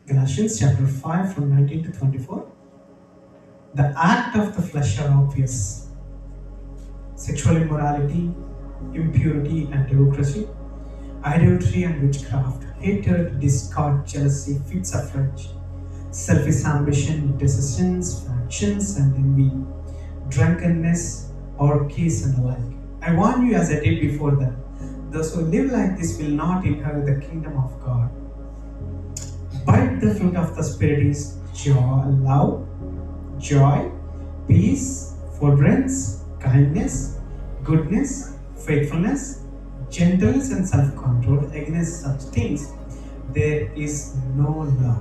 Galatians chapter 5 from 19 to 24. The act of the flesh are obvious: sexual immorality, impurity and hypocrisy, idolatry and witchcraft, hatred, discord, jealousy, fits of rage, selfish ambition, dissensions, factions and envy, drunkenness, orgies and the like. I warn you, as I did before, that those who live like this will not inherit the kingdom of God. But the fruit of the Spirit is joy, peace, forbearance, kindness, goodness, faithfulness, gentleness, and self-control. Against such things there is no law.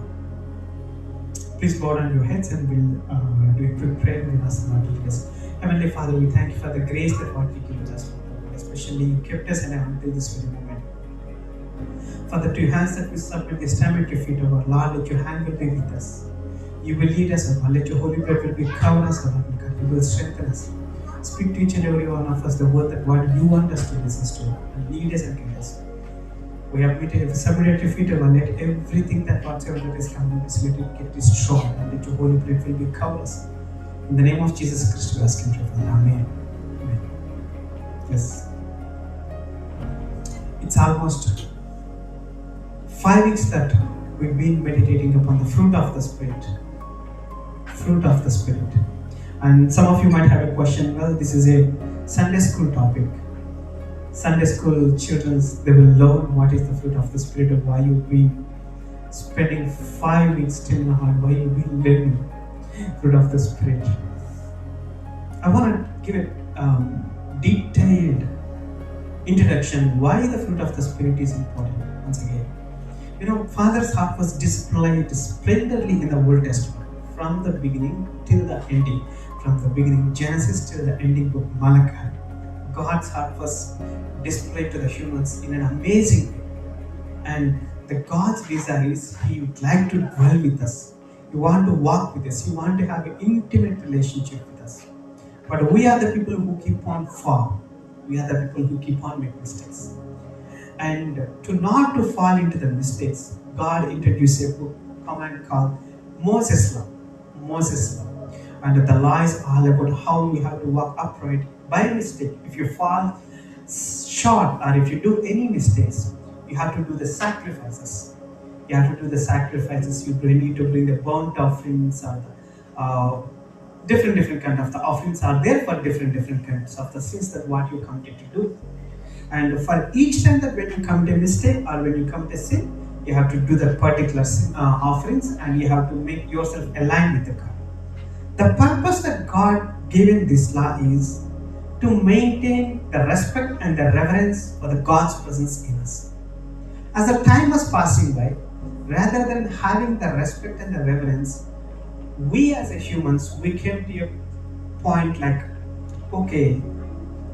Please bow down your heads and we'll do a quick prayer and we'll ask the Lord to lead us. Heavenly Father, we thank you for the grace that what you give us, especially you kept us and until this very moment. Father, to your hands that we submit this time at your feet, O Lord. Lord, let your hand will be with us. You will lead us, O Lord. Let your Holy Spirit will be cover us, O Lord. You will strengthen us. Speak to each and every one of us the word that what you want us to listen to, and lead us and guide us. We have submitted at your feet, O Lord. Let everything that whatsoever that is coming, let it get destroyed, and let your Holy Spirit will be cover us. In the name of Jesus Christ, we ask and pray for that. Amen. Amen. Yes. It's almost 5 weeks that we've been meditating upon the fruit of the Spirit. Fruit of the Spirit. And some of you might have a question, well, this is a Sunday school topic. Sunday school children, they will learn what is the fruit of the Spirit, or why you'll be spending 5 weeks still in the heart, why you'll be learning fruit of the Spirit. I want to give a detailed introduction why the fruit of the Spirit is important once again. You know, Father's heart was displayed splendidly in the Old Testament, from the beginning till the ending, from the beginning Genesis till the ending book Malachi. God's heart was displayed to the humans in an amazing way. And the God's desire is He would like to dwell with us. He wants to walk with us. He wants to have an intimate relationship with us. But we are the people who keep on falling. We are the people who keep on making mistakes. And to not to fall into the mistakes, God introduced a book command called Moses Law. Moses Law. And the law is all about how we have to walk upright by mistake. If you fall short or if you do any mistakes, you have to do the sacrifices. You have to do the sacrifices. You need to bring the burnt offerings or the different kind of the offerings are there for different kinds of the sins that what you committed to do. And for each time that when you commit a mistake or when you commit a sin, you have to do the particular offerings, and you have to make yourself align with the God. The purpose that God given this law is to maintain the respect and the reverence for the God's presence in us. As the time was passing by, rather than having the respect and the reverence, we as a humans, we came to a point like, okay,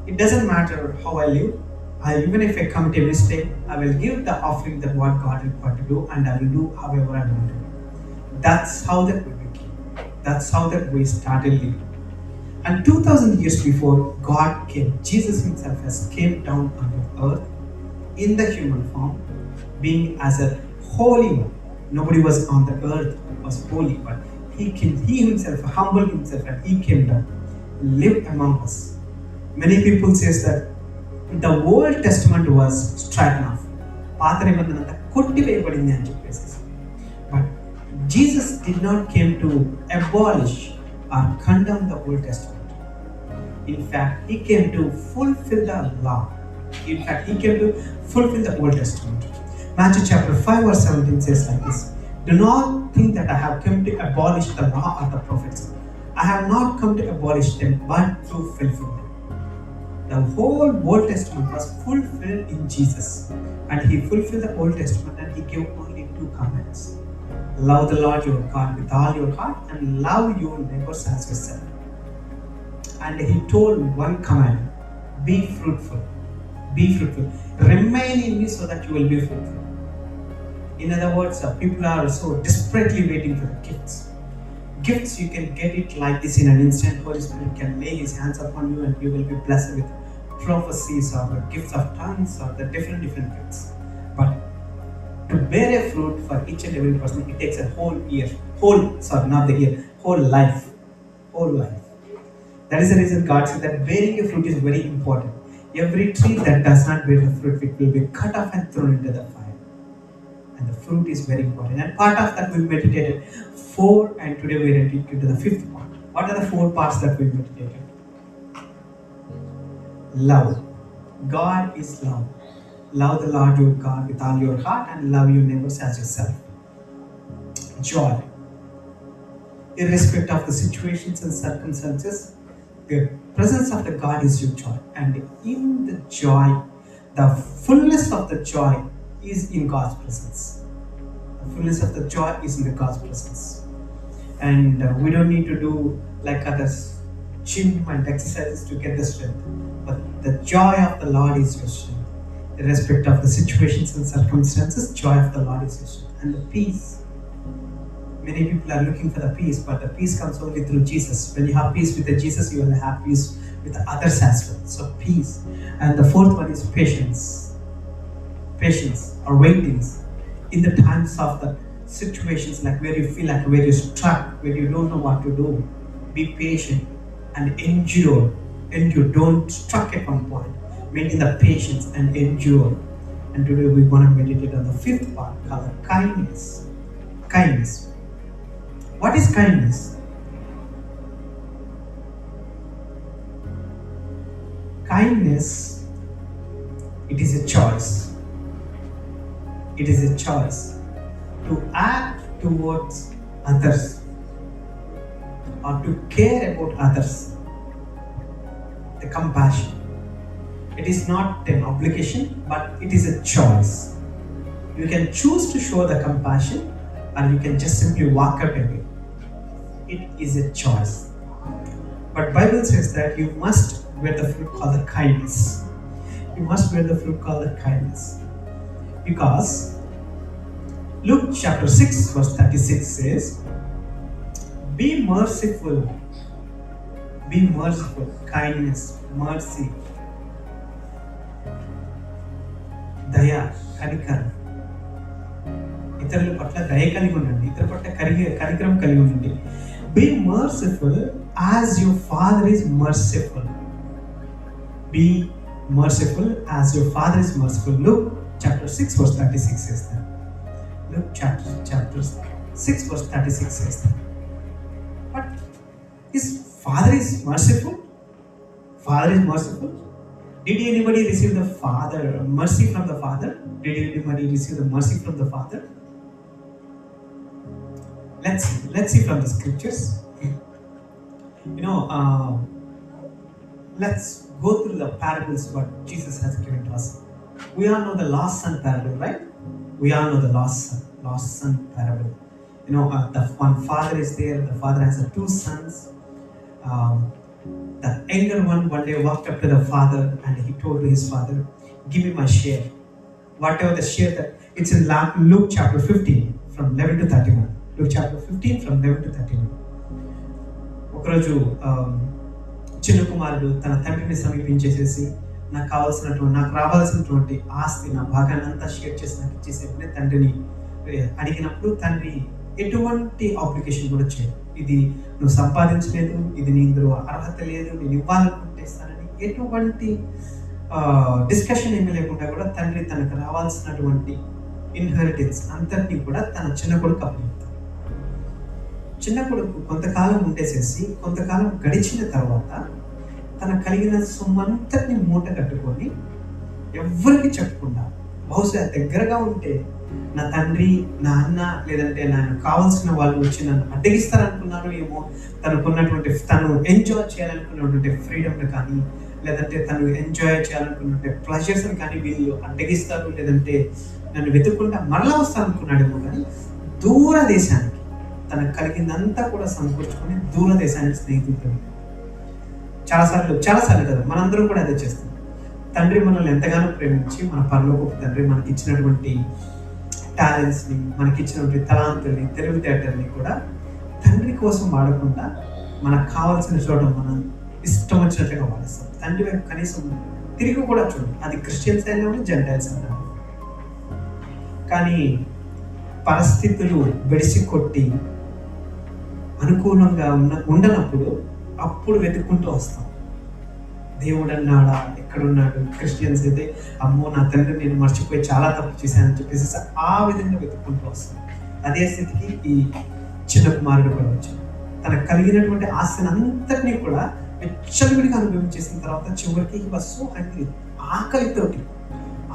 it doesn't matter how I live. Even if I commit a mistake, I will give the offering that what God required to do, and I will do however I want to do. That's how that we became. That's how that we started living. And 2000 years before God came, Jesus Himself has came down on earth in the human form, being as a holy one. Nobody was on the earth was holy, but He Himself humbled Himself and He came down, lived among us. Many people says that the Old Testament was stricken off. But Jesus did not came to abolish or condemn the Old Testament. In fact, He came to fulfill the law. In fact, He came to fulfill the Old Testament. Matthew chapter 5 verse 17 says like this: do not think that I have come to abolish the law or the prophets. I have not come to abolish them, but to fulfill them. The whole Old Testament was fulfilled in Jesus. And He fulfilled the Old Testament and He gave only 2 commandments. Love the Lord your God with all your heart and love your neighbors as yourself. And He told one command: be fruitful. Be fruitful. Remain in me so that you will be fruitful. In other words, people are so desperately waiting for the gifts. Gifts, you can get it like this in an instant. Holy Spirit can lay His hands upon you and you will be blessed with prophecies or the gifts of tongues or the different gifts. But To bear a fruit for each and every person, it takes a whole year. Not the year, whole life. Whole life. That is the reason God said that bearing a fruit is very important. Every tree that does not bear the fruit, it will be cut off and thrown into the fire. And the fruit is very important. And part of that we meditated 4, and today we are into the 5th part. What are the 4 parts that we meditated? Love. God is love. Love the Lord your God with all your heart and love your neighbors as yourself. Joy. Irrespective of the situations and circumstances, the presence of the God is your joy. And in the joy, the fullness of the joy is in God's presence. The fullness of the joy is in the God's presence. And we don't need to do like others, gym and exercises to get the strength. But the joy of the Lord is your strength. Irrespective of the situations and circumstances, joy of the Lord is your strength. And the peace. Many people are looking for the peace, but the peace comes only through Jesus. When you have peace with Jesus, you will have peace with the others as well. So peace. And the 4th one is patience. Patience or waitings in the times of the situations like where you feel like where you're stuck, where you don't know what to do. Be patient and endure. Don't stuck at one point. Maintain the patience and endure. And today we want to meditate on the 5th part called kindness. Kindness. What is kindness? Kindness, it is a choice. It is a choice to act towards others or to care about others. The compassion. It is not an obligation, but it is a choice. You can choose to show the compassion, or you can just simply walk out away. It is a choice. But Bible says that you must bear the fruit called the kindness. You must bear the fruit called the kindness. Because Luke chapter 6 verse 36 says, be merciful. Be merciful. Kindness, mercy, దయ, కనికరం. ఇతరుల పట్ల దయ కలిగి ఉండండి. ఇతరుల పట్ల కనికరం కలిగి ఉండండి. Be merciful as your Father is merciful. Be merciful as your Father is merciful. Luke chapter 6 verse 36 says that. Luke chapter 6 verse 36 says that. But his Father is merciful? Father is merciful? Did anybody receive the Father, mercy from the Father? Did anybody receive the mercy from the Father? Let's see from the scriptures. Let's go through the parables what Jesus has given to us. We all know the lost son parable, right? We all know the lost son parable. The one father is there. The father has 2 sons. The younger one day walked up to the father and he told to his father, give me my share. Whatever the share that, it's in Luke chapter 15 from 11 to 31. Luke chapter 15 from 11 to 31. ఒకరోజు చిన్న కుమారుడు తన తండ్రిని సమీపించేసేసి నాకు రావాల్సినటువంటి ఆస్తి, నా భాగాన్ని అంతా షేర్ చేసి నాకు ఇచ్చేసేపునే తండ్రిని అడిగినప్పుడు తండ్రి ఎటువంటి అప్లికేషన్ కూడా చేయదు. ఇది నువ్వు సంపాదించలేదు, ఇది నీ ఇందులో అర్హత లేదు, నేను ఇవ్వాలనుకుంటే ఇస్తానని ఎటువంటి డిస్కషన్ ఏమీ లేకుండా కూడా తండ్రి తనకు రావాల్సినటువంటి ఇన్హెరిటెన్స్ అంతటినీ కూడా తన చిన్న కొడుకు అప్పగిస్తాడు. చిన్న కొడుకు కొంతకాలం ఉండేసేసి కొంతకాలం గడిచిన తర్వాత తన కలిగిన సొమ్మంతటిని మూట కట్టుకొని ఎవరికి చెప్పకుండా, బహుశా దగ్గరగా ఉంటే నా తండ్రి, నా అన్న, లేదంటే నాకు కావాల్సిన వాళ్ళు వచ్చి నన్ను అడ్డగిస్తారనుకున్నాను ఏమో, తను ఎంజాయ్ చేయాలనుకున్నటువంటి ఫ్రీడమ్ని కానీ, లేదంటే తను ఎంజాయ్ చేయాలనుకున్నటువంటి ప్లెజర్స్ని కానీ వీళ్ళు అడ్డగిస్తారు, లేదంటే నన్ను వెతుక్కుంటా మరలా వస్తారనుకున్నాడేమో. కానీ దూర దేశానికి తనకు కలిగిందంతా కూడా సమకూర్చుకొని దూర దేశానికి స్నేహితులు. చాలాసార్లు కదా మనందరం కూడా అదే చేస్తాం. తండ్రి మనల్ని ఎంతగానో ప్రేమించి మన పరలోకపు తండ్రి మనకి ఇచ్చినటువంటి టాలెంట్స్ని, మనకి ఇచ్చినటువంటి తలాంతుల్ని, తెలివితేటల్ని కూడా తండ్రి కోసం వాడకుండా మనకు కావాల్సిన చోట మనం ఇష్టం వచ్చినట్లుగా వాడేస్తాం. తండ్రి వైపు కనీసం తిరిగి కూడా చూడండి. అది క్రిస్టియన్స్ అయినా జెంటైల్స్ అయినా. కానీ పరిస్థితులు బెడిసి కొట్టి అనుకూలంగా ఉండనప్పుడు అప్పుడు వెతుక్కుంటూ వస్తాం. దేవుడు అన్నాడా, ఎక్కడున్నాడు? క్రిస్టియన్స్ అయితే అమ్మో నా తండ్రి నేను మర్చిపోయి చాలా తప్పు చేశానని చెప్పేసి ఆ విధంగా వెతుక్కుంటూ వస్తాం. అదే స్థితికి ఈ చిన్న కుమారుడు కూడా వచ్చాడు. తనకు కలిగినటువంటి ఆస్తిని అంతటినీ కూడా విచ్చలవిడిగా అనుభవించేసిన తర్వాత చివరికి ఈ వస్తు హంగ్రీ,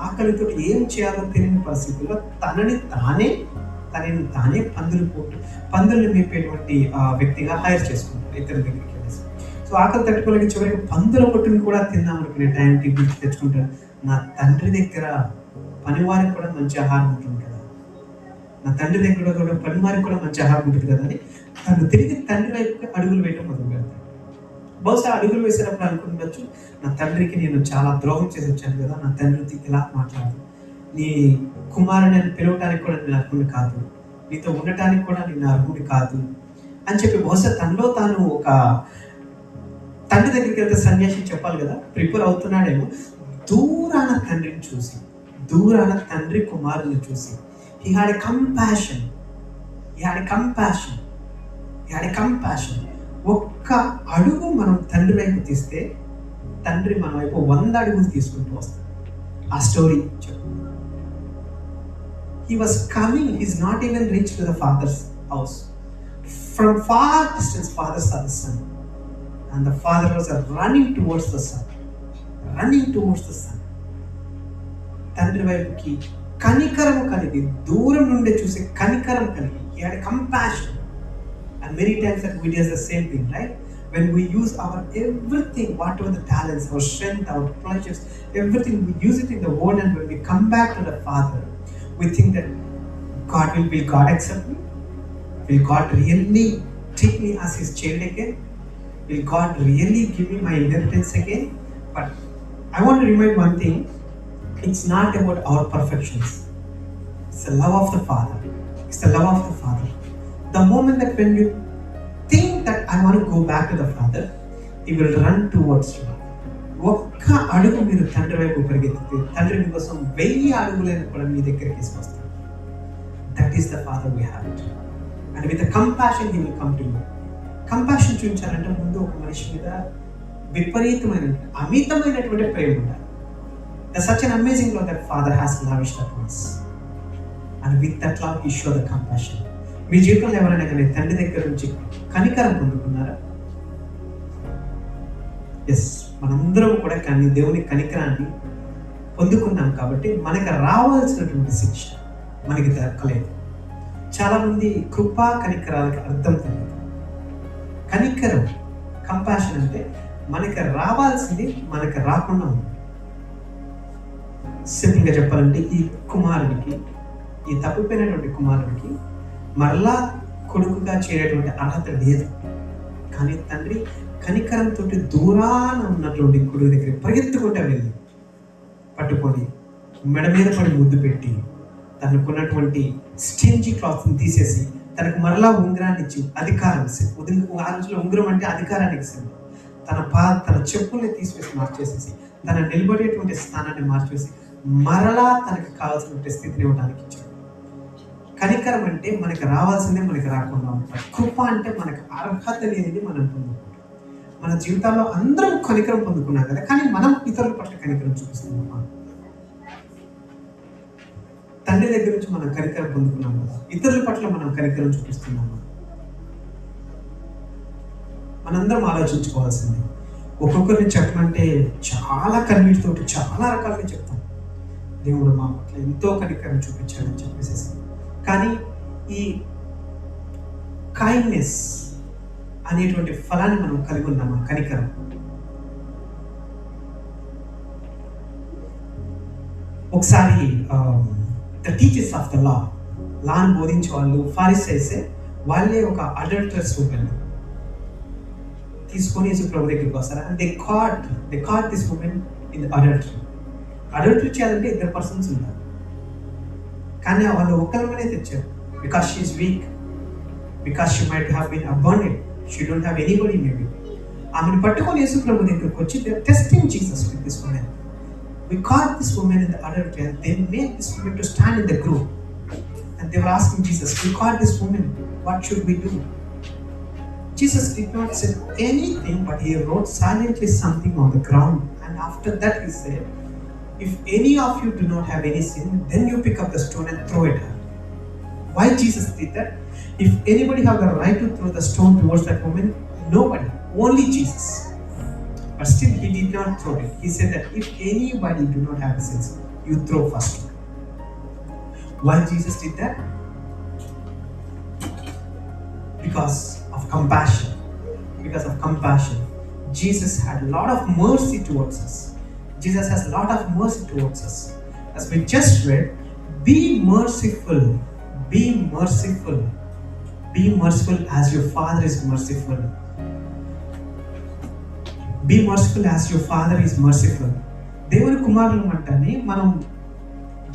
ఆకలితోటి ఏం చేయాలో తెలియని పరిస్థితుల్లో తనని తానే పందుల్ని మేపేటువంటి వ్యక్తిగా హైర్ చేసుకుంటాడు ఇతని దగ్గరికి వెళ్ళేసి. సో ఆకలి తట్టుకోలేక చివరికి పందుల పొట్టుని కూడా తిందామనుకునే టైంకి గుర్తు తెచ్చుకుంటాడు, నా తండ్రి దగ్గర పనివారికి కూడా మంచి ఆహారం ఉంటుంది కదా, నా తండ్రి దగ్గర కూడా పనివారికి కూడా మంచి ఆహారం ఉంటుంది కదా అని తను తిరిగి తండ్రి వైపుకి అడుగులు వేయడం మొదలు పెడతాడు. బహుశా అడుగులు వేసేటప్పుడు అనుకుండొచ్చు, నా తండ్రికి నేను చాలా ద్రోహం చేసి వచ్చాను కదా, నా తండ్రితో ఇలా మాట్లాడదు, నీ కుమారుని పిలవటానికి కూడా నేను అర్హుని కాదు, నీతో ఉండటానికి కూడా నేను అర్హుని కాదు అని చెప్పి బహుశా తనలో తాను ఒక తండ్రి దగ్గరికి వెళ్తే సన్యాసి చెప్పాలి కదా, ప్రిపేర్ అవుతున్నాడేమో. దూరాన తండ్రిని చూసి, దూరాన తండ్రి కుమారుని చూసి he had a compassion. ఒక్క అడుగు మనం తండ్రి వైపు తీస్తే తండ్రి మన వైపు 100 అడుగులు తీసుకుంటూ వస్తాడు. ఆ స్టోరీ చెప్పు. He was coming, he's not even reached to the father's house. From far distance, father saw the son. And the father was running towards the son. తండ్రి వైపుకి కనికరము కలిగి, దూరం నుండి చూసే కనికరం కలిగి, he had a compassion. And many times that we do the same thing, right? When we use our everything, whatever the talents, our strength, our pleasures, everything, we use it in the world, and when we come back to the Father, we think that will God accept me? Will God really take me as his child again? Will God really give me my inheritance again? But I want to remind one thing, it's not about our perfections. It's the love of the Father. The moment that when you think that I want to go back to the Father, he will run towards you. ఒక్క అడుగు మీరు తండ్రి వైపు పరిగెత్తితే తండ్రి మీకోసం 1000 అడుగులను కూడా మీ దగ్గరికి తీసుకొస్తాడు. That is the Father we have. And with the compassion he will come to you. Compassion చూపించాలంటే ముందు ఒక మనిషి మీద అమితమైనటువంటి ప్రేమ ఉండాలి. That's such an amazing love that Father has lavished upon us. And with that love he show the compassion. మీ జీవితంలో ఎవరైనా కానీ తండ్రి దగ్గర నుంచి కనికరం పొందుకున్నారా? ఎస్, మనందరం కూడా దేవుని కనికరాన్ని పొందుకున్నాం కాబట్టి మనకు రావాల్సినటువంటి శిక్ష మనకి దక్కలేదు. చాలా మంది కృపా కనికరాలకు అర్థం తెలియదు. కనికరం, కంపాషన్ అంటే మనకి రావాల్సింది మనకు రాకుండా ఉంది. సింపుల్గా చెప్పాలంటే ఈ తప్పిపోయినటువంటి కుమారుడికి మరలా కొడుకుగా చేరేటువంటి అర్హత లేదు. కానీ తండ్రి కనికరంతో దూరాన ఉన్నటువంటి కొడుకు దగ్గర పరిగెత్తుకుంటూ వెళ్ళి పట్టుకొని మెడ మీద పడి ముద్దు పెట్టి తనకున్నటువంటి స్టింజీ క్లాత్ని తీసేసి తనకు మరలా ఉంగరాన్ని ఇచ్చి అధికారం, ఆ రోజులో ఉంగరం అంటే అధికారానికి సింబల్, తన చెప్పుల్ని తీసివేసి మార్చేసేసి తన నిలబడేటువంటి స్థానాన్ని మార్చేసి మరలా తనకు కావాల్సినటువంటి స్థితిని ఇవ్వడానికి ఇచ్చాడు. కనికరం అంటే మనకు రావాల్సిందే మనకు రాకుండా ఉంటాం. కృప అంటే మనకు అర్హత లేనిది మనం పొందుకుంటాం. మన జీవితాల్లో అందరం కనికరం పొందుకున్నాం కదా, కానీ మనం ఇతరుల పట్ల కనికరం చూపిస్తున్నామా? తండ్రి దగ్గర నుంచి మనం కనికరం పొందుకున్నాం కదా, ఇతరుల పట్ల మనం కనికరం చూపిస్తున్నామా? మనందరం ఆలోచించుకోవాల్సింది. ఒక్కొక్కరిని చెప్పమంటే చాలా కన్నీటితోటి చాలా రకాలుగా చెప్తాం, దేవుడు మా పట్ల ఎంతో కనికరం చూపించాడని చెప్పేసి. కానీ ఈ కైండ్నెస్ అనేటువంటి ఫలాన్ని మనం కలిగి ఉన్నామా? కనికరం. ఒకసారి ద టీచర్స్ ఆఫ్ ద లాని బోధించే వాళ్ళు ఫారిసైస్ వాళ్ళే ఒక అడల్టరస్ ఉమెన్ తీసుకొని యేసు ప్రభు దగ్గరికి వస్తారు. And they caught this woman in adultery చేయాలంటే 2 పర్సన్స్ ఉన్నారు, కానీ వాళ్ళు ఒక్కరినే తెచ్చారు. Because she is weak, because she might have been abandoned, she don't have anybody maybe. ఆమెను పట్టుకొని యేసు ప్రభు దగ్గరికి వచ్చి they are testing Jesus with this woman. We caught this woman in the adultery and they made this woman to stand in the group. They were asking Jesus, we caught this woman, what should we do? Jesus did not say anything, but he wrote silently something on the ground. And after that he said, if any of you do not have any sin, then you pick up the stone and throw it at her. Why Jesus did that? If anybody have the right to throw the stone towards that woman, nobody, only Jesus. But still he did not throw it. He said that if anybody do not have a sense, you throw first. Why Jesus did that? Because of compassion. Because of compassion. Jesus had a lot of mercy towards us. Jesus has a lot of mercy towards us. As we just read, be merciful. Be merciful. Be merciful as your Father is merciful. Be merciful as your Father is merciful. దేవుని కుమారులు అంటేనే మనం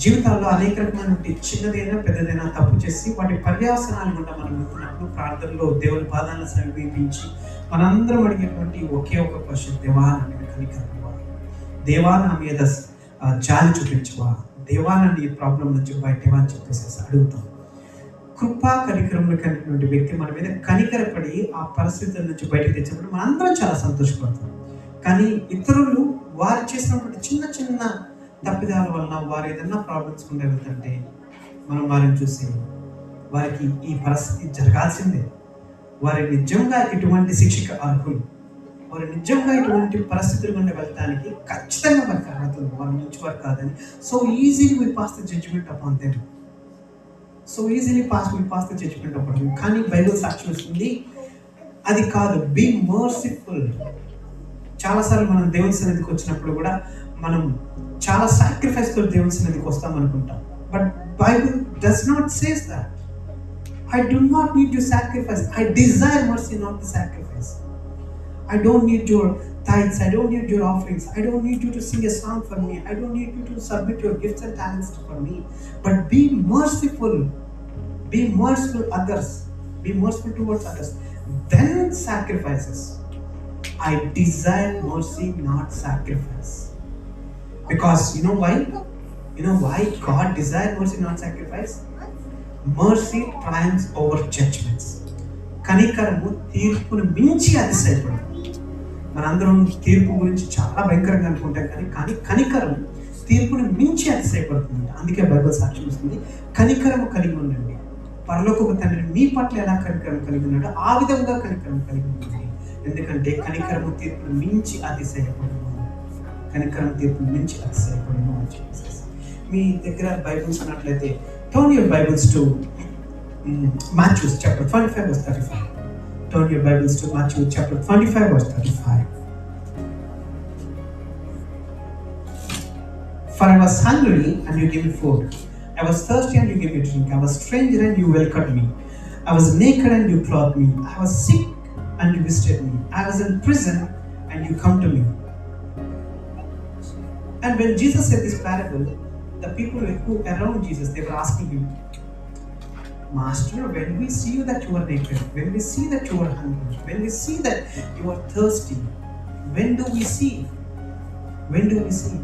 జీవితాల్లో అనేక రకమైన చిన్నదైనా పెద్దదైనా తప్పు చేసి వాటి పర్యవసనాలు గుండా మనం వెళ్తున్నప్పుడు ప్రార్థనలో దేవుని పాదాలను సమీపించి మనందరం అడిగేటువంటి ఒకే ఒక క్వశ్చన్, దేవా నా మీద కనికరమా, దేవా నా మీద జాలి చూపించవా, దేవా నన్ను ఈ ప్రాబ్లం నుంచి బయటవా అని చెప్పేసి అడుగుతాం. కృపా కనికరములు కలిగినటువంటి వ్యక్తి మన మీద కనికరపడి ఆ పరిస్థితుల నుంచి బయటకు తెచ్చినప్పుడు మనందరం చాలా సంతోషపడతాం. కానీ ఇతరులు వారు చేసినటువంటి చిన్న చిన్న తప్పిదాల వలన వారు ఏదన్నా ప్రాబ్లమ్స్ గుండా వెళ్తుంటే మనం వారిని చూసి వారికి ఈ పరిస్థితి జరగాల్సిందే, వారి నిజంగా ఇటువంటి శిక్షకు అర్హులు, వారు నిజంగా ఇటువంటి పరిస్థితుల గుండా వెళ్ళడానికి ఖచ్చితంగా వారికి అర్హత ఉంది, వారి నుంచి వారు కాదని so easily we pass the judgment upon them. So easily we pass the judgment upon them. కానీ బైబిల్ సాక్ష్యం ఇస్తుంది అది కాదు. Be merciful. చాలాసార్లు మనం దేవుని సన్నిధికి వచ్చినప్పుడు కూడా మనం చాలా సాక్రిఫైస్ తో దేవుని సన్నిధికి వస్తాం అనుకుంటాం. But Bible does not says that. I do not need your sacrifice. I desire mercy, not the sacrifice. I don't need your tithes. I don't need your offerings. I don't need you to sing a song for me. I don't need you to submit your gifts and talents for me. But be merciful. Be merciful others. Be merciful towards others. Then sacrifices. I desire mercy, not sacrifice. Because you know why? You know why God desires mercy, not sacrifice? Mercy triumphs over judgments. కనికరము తీర్పును మించి అతిశయపడదు. మనందరం తీర్పు గురించి చాలా భయంకరంగా అనుకుంటాం, కానీ కనికరం తీర్పును మించి అతిశయపడుతుంది. అందుకే బైబిల్ సాక్ష్యం ఇస్తుంది, కనికరము కలిగి ఉండండి. పరలోకపు తండ్రి మీ పట్ల ఎలా కనికరం కలిగి ఉన్నాడో ఆ విధంగా కనికరం కలిగి ఉండండి. ఎందుకంటే కనికరము తీర్పును మించి అతిశయపడదు. కనికరం తీర్పును మించి అతిశయపడను అని చెప్పేసి. మీ దగ్గర బైబిల్స్ ఉన్నట్లయితే turn your Bibles to Matthew chapter 25 verse 35. Turn your Bibles to Matthew chapter 25 verse 35. For I was hungry and you gave me food. I was thirsty and you gave me drink. I was stranger and you welcomed me. I was naked and you clothed me. I was sick and you visited me. I was in prison and you come to me. And when Jesus said this parable, the people who around Jesus, they were asking him, Master, when we see you that you are naked, when we see that you are hungry, when we see that you are thirsty, when do we see? When do we see?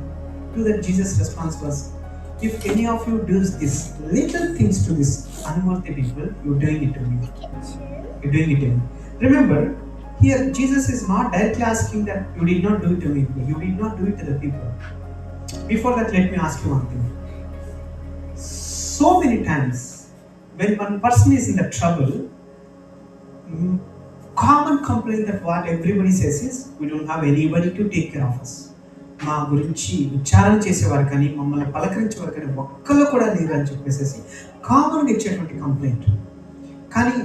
To that Jesus' response was, if any of you does this little things to this unworthy people, you're doing it to me. You're doing it to me. Remember, here Jesus is not directly asking that you did not do it to me, you did not do it to the people. Before that, let me ask you one thing. So many times, when one person is in the trouble, common complaint that what everybody says is, we don't have anybody to take care of us. మా గురించి విచారణ చేసేవారు కానీ మమ్మల్ని పలకరించేవారు కానీ ఒక్కళ్ళు కూడా లేరు అని చెప్పేసి కామన్గా ఇచ్చేటువంటి కంప్లైంట్. కానీ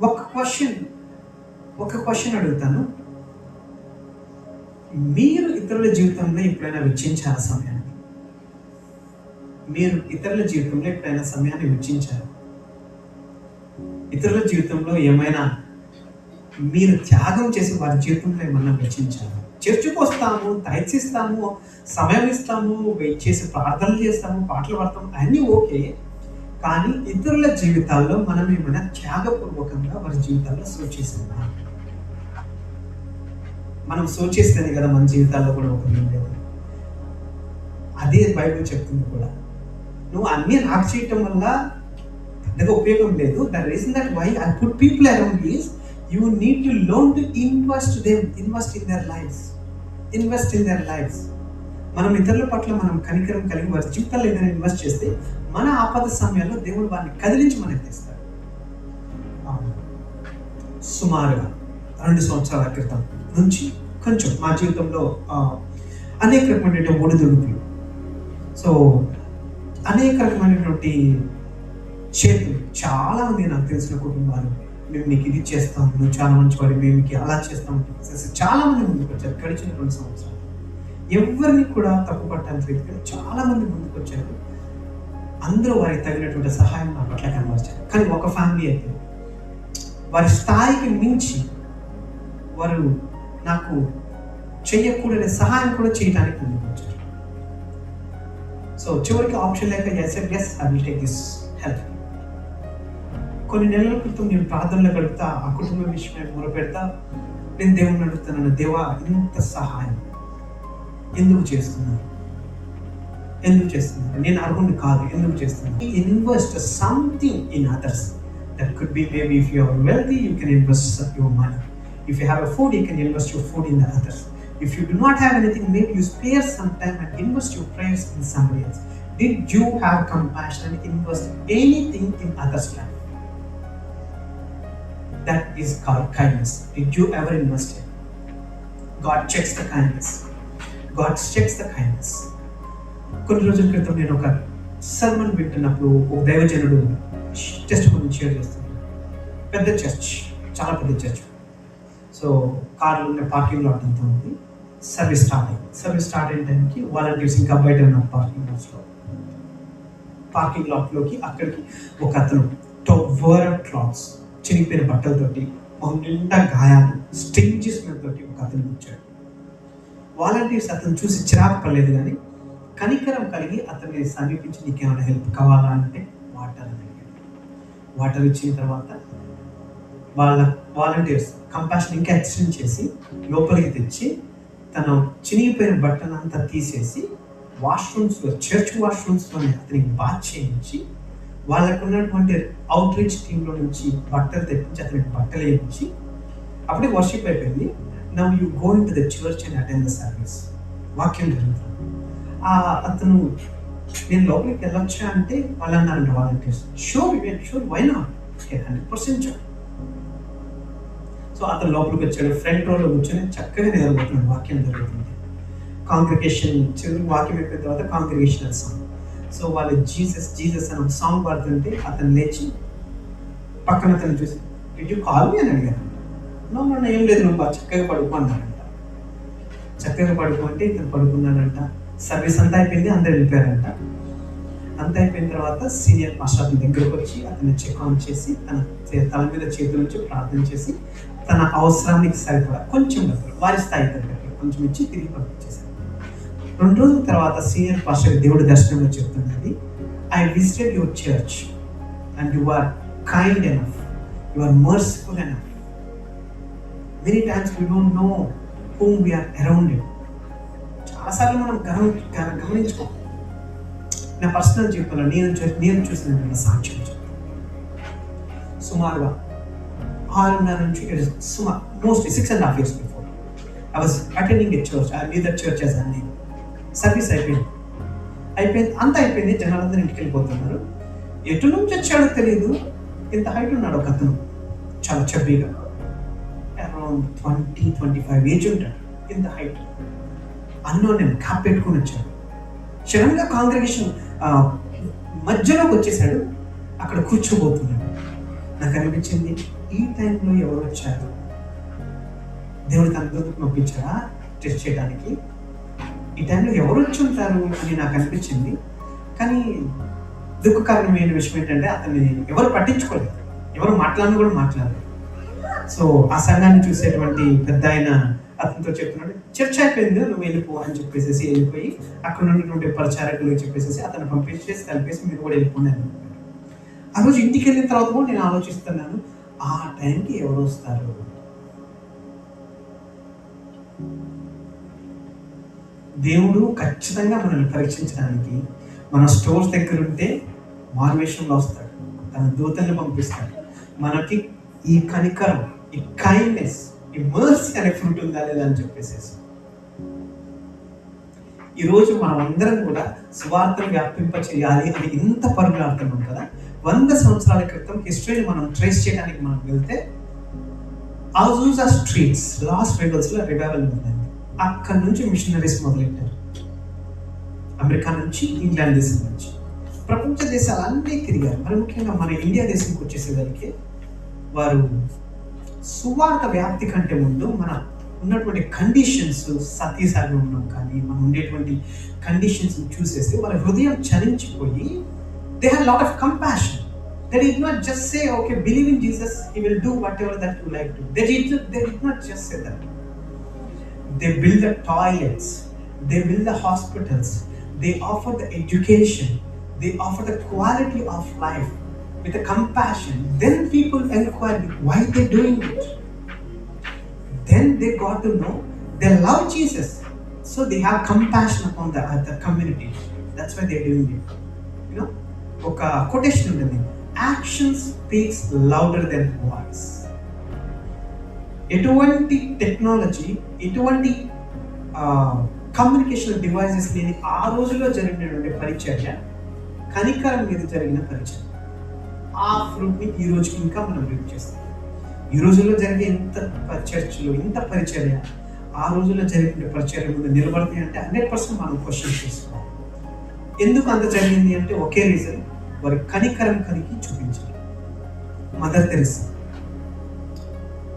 ఒక క్వశ్చన్ అడుగుతాను, మీరు ఇతరుల జీవితంలో ఎప్పుడైనా వెచ్చించారా సమయాన్ని? మీరు ఇతరుల జీవితంలో ఎప్పుడైనా సమయాన్ని వెచ్చించారు? ఇతరుల జీవితంలో ఏమైనా మీరు త్యాగం చేసి వారి జీవితంలో ఏమైనా వెచ్చించారు? చర్చికి వస్తాము, తైచిస్తాము, సమయం ఇస్తాము, వెయిట్ చేసి ప్రార్థనలు చేస్తాము, పాటలు పాడతాము, అన్నీ ఓకే. కానీ ఇతరుల జీవితాల్లో మనం ఏమైనా త్యాగపూర్వకంగా వారి జీవితాల్లో సో చేసామా? మనం సో చేస్తేనే కదా మన జీవితాల్లో కూడా ఒక ఉండేది. అదే బైబిల్ చెప్తుంది కూడా, నువ్వు అన్నీ నాకు చేయటం వల్ల పెద్దగా ఉపయోగం లేదు. The reason that why I put people around is you need to learn to invest in their lives. మనం ఇతరుల పట్ల మనం కనికరం కలిగి వారి జీవితాల్లో ఏదైనా ఇన్వెస్ట్ చేస్తే మన ఆపద సమయంలో దేవుడు వారిని కదిలించి మనకి తెస్తాడు. సుమారుగా 2 సంవత్సరాల క్రితం నుంచి కొంచెం మా జీవితంలో అనేక రకమైనటువంటి ఒడిదుడుకులు, సో అనేక రకమైనటువంటి చేతులు, చాలా మంది నాకు తెలిసిన కుటుంబాలు, మేము నీకు ఇది చేస్తాం, నువ్వు చాలా మంచివాడి, మేము మీకు అలా చేస్తాం చాలా మంది ముందుకు వచ్చారు. గడిచిన 2 సంవత్సరాలు ఎవరిని కూడా తప్పు పట్టడానికి రీతిగా చాలా మంది ముందుకు వచ్చారు. అందరూ వారికి తగినటువంటి సహాయం నా పట్ల కనబరిచారు. కానీ ఒక ఫ్యామిలీ అయితే వారి స్థాయికి మించి వారు నాకు చేయకూడని సహాయం కూడా చేయడానికి ముందుకు వచ్చారు. సో చివరికి ఆప్షన్ లేక yes I will take this help. కొన్ని నెలల క్రితం నేను ప్రార్థనలో గడుపుతా, ఆ కుటుంబ విషయమే మొరపెడతా, నేను దేవుణ్ణి అడుగుతానన్న, దేవా ఇంత సహాయం ఎందుకు చేస్తున్నారు? నేను అర్హుడిని కాదు, ఎందుకు చేస్తున్నాను? Invest something in others. That could be maybe if you are wealthy, you can invest your money. If you have a food, you can invest your food in the others. If you do not have anything, maybe you spare some time and invest your prayers in somebody else. Did you have compassion and invest anything in others' life? That is called kindness. Did you ever invest it? God checks the kindness. కొన్ని రోజుల క్రితం నేను ఒక sermon వింటున్నప్పుడు ఒక దైవజనుడు test గురించి share చేస్తున్నాను. పెద్ద చర్చ్, చాలా పెద్ద చర్చ్. సో కార్లు ఉన్న పార్కింగ్ లాట్ అంతా ఉంది. సర్వీస్ స్టార్ట్ అయిన టైంకి వాలంటీర్స్ ఇంకా బయట ఉన్న పార్కింగ్ లాట్లోకి అక్కడికి ఒక అతను క్లాత్స్, చినిగిపోయిన బట్టలతోటి, మొహం నిండా గాయాలు, స్టించెస్ తోటి ఒక అతను వచ్చాడు. వాలంటీర్స్ అతను చూసి చిరాకు పడలేదు, కానీ కనికరం కలిగి అతన్ని సమీపించి నీకేమైనా హెల్ప్ కావాలా అంటే వాటర్ అని అడిగాడు. వాటర్ ఇచ్చిన తర్వాత వాళ్ళ వాలంటీర్స్ కంపాషన్ ఇంకా ఎక్స్టెండ్ చేసి లోపలికి తెచ్చి తన చినిగిపోయిన బట్టను అంతా తీసేసి చర్చ్ వాష్రూమ్స్లోనే అతనికి బాత్ చేయించి, వాళ్ళకు ఉన్నటువంటి అవుట్ రీచ్ టీంలో నుంచి బట్టలు తెప్పించి అతనికి బట్టలు వేయించి, అప్పుడే వర్షిప్ అయిపోయింది. Now you go into the church and attend the service. వాక్యం జరుగుతుంది. అతను నేను లోపలికి వెళ్ళొచ్చా అంటే వాళ్ళు అన్నారంట volunteers, sure why not, 100% sure. So అతను లోపలికి వచ్చాడు. ఫ్రంట్ రోలో కూర్చొని చక్కగా నిద్రపోతున్నాడు. వాక్యం జరుగుతుంది. కాంగ్రిగేషన్ చివరికి వాక్యం అయిపోయిన తర్వాత కాంగ్రిగేషనల్ సాంగ్. సో వాళ్ళు జీసస్ అని ఒక సాంగ్ పాడుతుంటే అతను లేచి పక్కన అతను చూసి, డిడ్ యు కాల్ మీ అని అడిగారు. నో ఏం లేదు, నువ్వు చక్కగా పడుకో అన్నాడంట. చక్కగా పడుకోమంటే ఇతను పడుకున్నాడంట. సర్వీస్ అంతా అయిపోయింది, అందరు వెళ్ళిపోయారంట. అంతా అయిపోయిన తర్వాత సీనియర్ పాస్టర్ అతని దగ్గరకు వచ్చి అతన్ని చెక్ ఆన్ చేసి తన తల మీద చేతుల నుంచి ప్రార్థన చేసి తన అవసరానికి సరిపడా కొంచెం డబ్బులు వారి స్థాయి తగ్గట్టు కొంచెం ఇచ్చి తిరిగి పంపించేశారు. 2 రోజుల తర్వాత సీనియర్ పాస్టర్ దేవుడి దర్శనంలో చెప్తున్నది, I visited your church and you are kind enough, you are merciful enough. Many times we don't know whom we are around you. చాలాసార్లు మనం గమనించుకో. నా పర్సనల్ జీవితంలో నేను చూసినటువంటి సాక్ష్యం సుమారుగా 6.5 నుంచి mostly 6.5 years before I was attending a church. I knew that church as a name. Service అయిపోయింది, అంత అయిపోయింది. జనాలందరూ ఇంటికి వెళ్ళిపోతున్నారు. ఎటు నుంచి వచ్చాడో తెలియదు. ఇంత హైట్ ఉన్నాడు ఒక అతను, చాలా చబ్బీగా, అరౌండ్ 20-25 ఏజ్ ఉంటాడు. ఇంత హైట్, నేను క్యాప్ పెట్టుకుని వచ్చాడు. సడన్గా కాంగ్రిగేషన్ మధ్యలోకి వచ్చేసాడు. అక్కడ కూర్చోబోతున్నాడు. నాకు అనిపించింది, ఈ టైంలో ఎవరు వచ్చారు? దేవుడు తన దూతకు పంపించారా టెస్ట్ చేయడానికి? ఈ టైంలో ఎవరు వచ్చి ఉంటారు అని నాకు అనిపించింది. కానీ దుఃఖకరమైన విషయం ఏంటంటే అతన్ని ఎవరు పట్టించుకోలేదు, ఎవరు మాట్లాడలేదు. సో ఆ సంఘాన్ని చూసేటువంటి పెద్ద ఆయన అతనితో చెప్తున్నాడు, చర్చ అయిపోయింది, నువ్వు వెళ్ళిపో అని చెప్పేసి వెళ్ళిపోయి అక్కడ ఉన్నటువంటి పరిచారకులు చెప్పేసి అతను పంపించేసి కలిపేసి మీరు కూడా వెళ్ళిపోండి అని చెప్పారు. ఆ రోజు ఇంటికి వెళ్ళిన తర్వాత కూడా నేను ఆలోచిస్తున్నాను, ఆ టైంకి ఎవరు వస్తారు? దేవుడు ఖచ్చితంగా మనల్ని పరీక్షించడానికి మన స్టోర్స్ దగ్గర ఉంటే మారువేషంలో వస్తాడు. తన దూతల్ని పంపిస్తాడు. మనకి ఈ కనికరం, ఈ కైండ్నెస్, ఈ మర్సీ అనే ఫ్రూట్ ఉందా లేదా అని చెప్పేసి ఈరోజు మనం అందరం కూడా సువార్తను వ్యాపింప చేయాలి అని ఇంత పరుగులాడుతున్నాం కదా. 100 సంవత్సరాల క్రితం హిస్టరీని మనం ట్రేస్ చేయడానికి మనం వెళ్తే అజూజా స్ట్రీట్స్ లాస్ వేగల్స్లో రివైవల్ ఉందండి. అక్కడ నుంచి మిషనరీస్ మొదలెట్టారు. అమెరికా నుంచి, ఇంగ్లాండ్ దేశం నుంచి, ప్రపంచ దేశాలు అన్నీ తిరిగారు. మరి ముఖ్యంగా మన ఇండియా దేశంకి వచ్చేసేదానికి వారు సువార్త వ్యాప్తి కంటే ముందు మన ఉన్నటువంటి కండిషన్స్, సతీసాగా ఉన్నాం కానీ మనం ఉండేటువంటి కండిషన్స్ చూసేసి వాళ్ళ హృదయం చలించిపోయి they have lot of compassion. They did not just say, okay, believe in Jesus, he will do whatever that you like to. They did not just say that. They build the toilets, they build the hospitals, they offer the education, they offer the quality of life with a compassion. Then people inquire why they doing it. Then they got to know they love Jesus, so they have compassion upon the community. That's why they're doing it. You know, oka quotation undi, action speaks louder than voice. ఎటువంటి technology, ఎటువంటి communication devices లేని ఆ రోజుల్లో జరిగినటువంటి పరిచర్య కనికరం మీద జరిగిన పరిచర్య. ఆ ఫ్రూట్ని ఈ రోజుకి ఇంకా మనం రీడ్ చేస్తాం. ఈ రోజుల్లో జరిగే ఇంత చర్చలు, ఇంత పరిచర్య ఆ రోజుల్లో జరిగిన పరిచర్య ముందు నిలబడతాయి అంటే 100% మనం క్వశ్చన్ చేసుకోవాలి. ఎందుకు అంత జరిగింది అంటే ఒకే రీజన్, వారి కనికరం కలిగి చూపించారు. మదర్ తెరెసా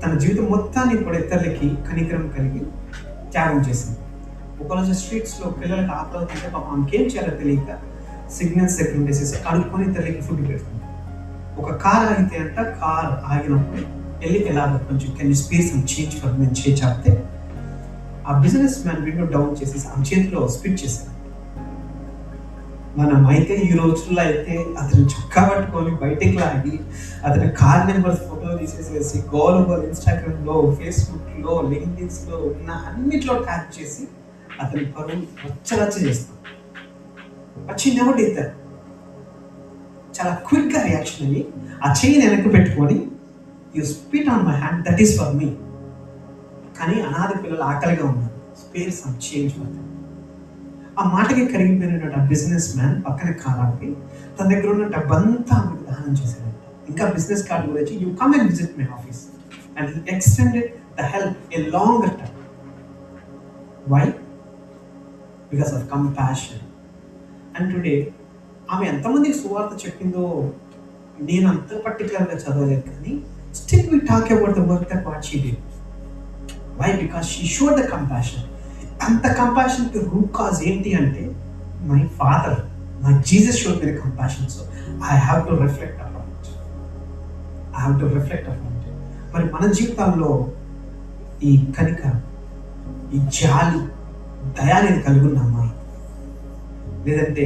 తన జీవితం మొత్తాన్ని కూడా ఇతరులకి కనికరం కలిగి త్యాగం చేసింది. ఒకరోజు స్ట్రీట్స్లో పిల్లలకి ఆకలితుంటే పాపం ఆమెకేం చేయాలో తెలియక సిగ్నల్స్ దగ్గర ఉండేసేసి అడుక్కొని ఇతరులకి ఫుడ్ పెడుతుంది. ఒక కార్ ఆగితే అంట, కార్ ఆగినప్పుడు వెళ్ళి ఎలాగ కొంచెం can you space and change for me అని చేస్తే ఆ బిజినెస్ మ్యాన్ విండో డౌన్ చేసేసి ఆమె చేతిలో స్పిట్ చేశారు. మనం అయితే ఈ రోజుల్లో అయితే అతను చొక్కా పట్టుకొని బయటికి లాగి అతని కార్ నెంబర్స్ ఫోటో తీసేసేసి గోల్ ఇన్స్టాగ్రామ్లో, ఫేస్బుక్లో, లింక్డ్ఇన్స్లో ఉన్న అన్నిట్లో ట్యాగ్ చేసి అతని పరువు రచ్చరచ్చ చేస్తాం. వచ్చి నెవర్ డిడ్ దట్. చాలా క్విక్గా రియాక్షన్ అయ్యి ఆ చెయ్యిని వెనక్కి పెట్టుకొని you spit on my hand, that is for me. కానీ అనాథ పిల్లలు ఆకలిగా ఉన్నారు, spare some change for them. ఆ మాటకి కరిగిపోయినటువంటి ఆ బిజినెస్ మ్యాన్ పక్కన కాలాపి తన దగ్గర ఉన్న డబ్బంతా ఆమెకు దానం చేశాడు. ఇంకా బిజినెస్ కార్డు గురించి, you come and visit my office, and he extended the help a longer time. Why? Because of compassion. And today ఆమె ఎంతమందికి సువార్త చెప్పిందో నేను అంత పర్టికులర్గా చదవలేదు, కానీ still we talk about the work that what she did. Why? Because she showed the compassion. అంత కంపాషన్కి రూట్ కాజ్ ఏంటి అంటే my father, my Jesus showed me the compassion, so I have to reflect upon it. I have to reflect upon it. మరి మన జీవితాల్లో ఈ కనికరం, ఈ జాలి, దయ అనేది కలిగి ఉన్నామా? లేదంటే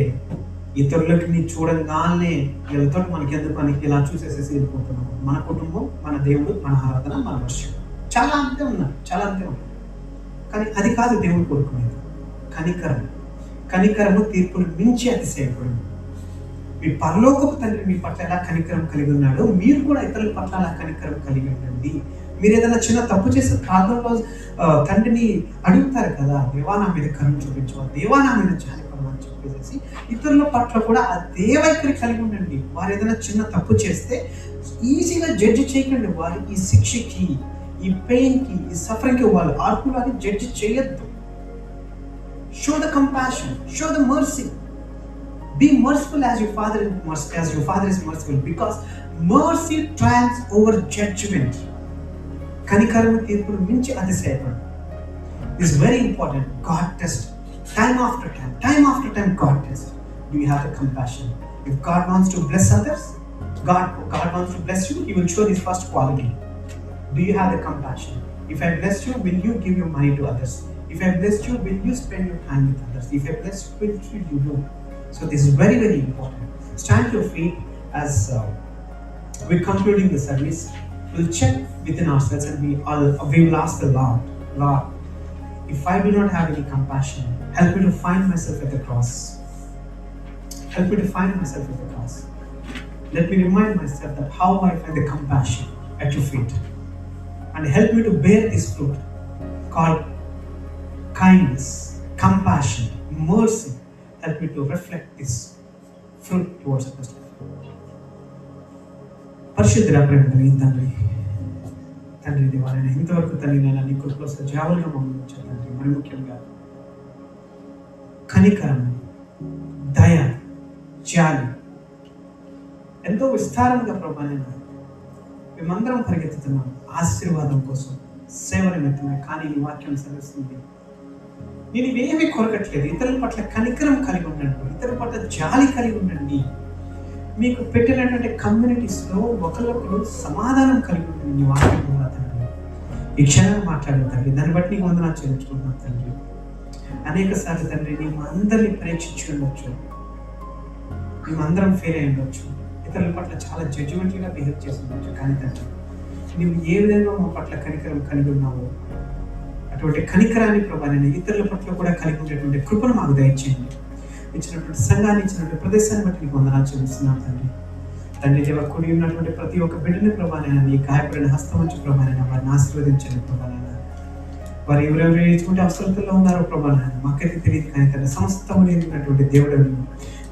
ఇతరులకి చూడంగానే వీళ్ళతో మనకెందుకు అని ఇలా చూసేసేసి వెళ్ళిపోతున్నాము. మన కుటుంబం, మన దేవుడు, మన ఆరాధన, మన వర్షం చాలా అంతే ఉన్నారు, చాలా అంతే ఉన్నారు. కానీ అది కాదు దేవుడు కోరుకునేది. కనికరం, కనికరము తీర్పును మించి అతిశయపడింది. మీ పరలోకపు తండ్రి మీ పట్ల ఎలా కనికరం కలిగి ఉన్నాడో మీరు కూడా ఇతరుల పట్ల అలా కనికరం కలిగి ఉండండి. మీరు ఏదైనా చిన్న తప్పు చేసే ప్రాంతంలో తండ్రిని అడుగుతారు కదా, దేవా నా మీద కరుణ చూపించవా, దేవా నా మీద జాలిపడమని చెప్పేసి ఇతరుల పట్ల కూడా అదే వైఖరి కలిగి ఉండండి. వారు ఏదైనా చిన్న తప్పు చేస్తే ఈజీగా జడ్జి చేయకండి. వారు ఈ శిక్షకి, ఈ పెయిన్కి, ఈ సఫరింగ్కి వాళ్ళు ఆర్పులని జడ్జి చేయొద్దు. Show the compassion, show the mercy. Be merciful as your Father is merciful, because mercy triumphs over judgment. కనికరము తీర్పును మించి అతిశయపడు. This is very important. God test time after time. God test. Do you have the compassion? If God wants to bless others, God wants to bless you, He will show this first quality. Do you have the compassion? If I bless you, will you give your money to others? If I bless you, will you spend your time with others? If I bless you, will you do? So this is very, very important. Stand to your feet as we're concluding the service. We'll check within ourselves and we will ask the Lord, if I do not have any compassion, help me to find myself at the cross. Help me to find myself at the cross. Let me remind myself that how I find the compassion at your feet, and help me to bear this fruit called kindness, compassion, mercy. Help me to reflect this fruit towards others. పరిశుద్ధుల ప్రేమ కలిగిన తండ్రి దేవాలైన ఇంతవరకు తండ్రి నేను నీ కృపలో సజావులుగా మమ్మల్ని ఉంచాను తండ్రి. మరి ముఖ్యంగా కనికరం, దయ, జాలి ఎంతో విస్తారంగా ప్రభా మేమందరం పరిగెత్తుతున్నాం ఆశీర్వాదం కోసం, సేవ నిమిత్తమే. కానీ ఈ వాక్యం సెలవిస్తుంది, నేను ఇవేమీ కొరకట్లేదు. ఇతరుల పట్ల కనికరం కలిగి ఉండండి, ఇతరుల పట్ల జాలి కలిగి ఉండండి. మీకు పెట్టినటువంటి కమ్యూనిటీస్లో ఒకరికొకరు సమాధానం కలిగి ఉండండి. నీ వాక్యం ద్వారా తండ్రి ఈ క్షణం మాట్లాడిన తండ్రి, దాన్ని బట్టి నీకు వందనాలు చెల్లించుకుంటున్నాను తండ్రి. అనేక సార్లు తండ్రి మేము అందరినీ పరీక్షించి ఉండొచ్చు, మేమందరం ఫెయిల్ అయి ఉండొచ్చు, ఇతరుల పట్ల చాలా జడ్జిమెంట్గా బిహేవ్ చేసి ఉండొచ్చు. కానీ తండ్రి నువ్వు ఏ విధంగా మా పట్ల కనికరం కలిగి ఉన్నావో అటువంటి కనికరాన్ని ప్రభా నేను ఇతరుల పట్ల కూడా కలిగి ఉండేటువంటి కృపను మాకు దయచేయండి. ఇచ్చినటువంటి సంఘాన్ని, ఇచ్చినటువంటి ప్రదేశాన్ని బట్టి నీకు వందనాలు చెల్లిస్తున్నాను తండ్రి. తండ్రి దేవ కూడి ఉన్నటువంటి ప్రతి ఒక్క బిడ్డని ప్రభానైనా నీ గాయపడిన హస్తం నుంచి ప్రభానైనా వారిని ఆశీర్వదించండి ప్రభానైనా. వారు ఎవరెవరు ఎటువంటి అవసరతల్లో ఉన్నారో ప్రభానైనా మాకైతే తెలియదు, కానీ తన సమస్తము నేర్పినటువంటి దేవుడు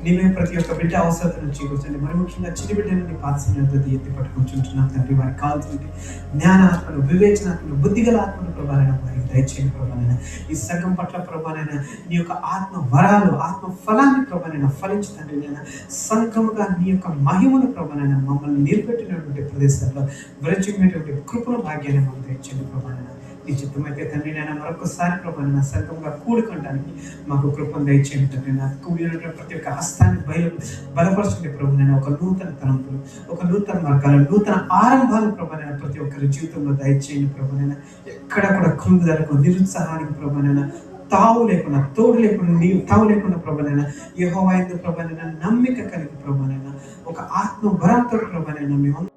నీవే ప్రతి ఒక్క బిడ్డ అవసరత నుంచి కూర్చొని, మరి ముఖ్యంగా చిన్న బిడ్డను నీ పాదసన్నిధిలో ఎత్తి పట్టుకుంటున్నాం తండ్రి. వారికి కావాల్సిన జ్ఞానాత్మను, వివేచనాత్మను, బుద్ధిగల ఆత్మను ప్రభానైనా వారికి దయచేయండి ప్రభానైనా. ఈ సంఘం పట్ల ప్రభానైనా నీ యొక్క ఆత్మ వరాలు, ఆత్మ ఫలాన్ని ప్రభానైనా ఫలించుతండి నేను. సంఘముగా నీ యొక్క మహిమను ప్రభానైనా మమ్మల్ని నిలబెట్టినటువంటి ప్రదేశాల్లో విరచిపోయేటువంటి కృపణ భాగ్యాన్ని మాకు దయచేయండి ప్రభానైనా. నీ చిత్తమైతే తండ్రి నేను మరొకసారి ప్రభానైనా సంఘంగా కూడుకోవడానికి మాకు కృపను దయచేయండి తండ్రి. నాకు కూడినటువంటి ప్రతి ఒక్క హస్తాన్ని బలపరచండి ప్రభానైనా. ఒక నూతన తలంపులు, ఒక నూతన మార్గాలు, నూతన ఆరంభాలు ప్రభానైనా ప్రతి ఒక్కరి జీవితంలో దయచేయండి ప్రభానైనా. ఎక్కడ కూడా కృంగుదలకు, నిరుత్సాహానికి ప్రభానైనా తావు లేకుండా, తోడు లేకుండా, నీవు తావు లేకుండా ప్రభానైనా యెహోవా యందు ప్రభానైనా నమ్మిక కలిగి ప్రభానైనా ఒక ఆత్మ వరంతో ప్రభానైనా మేము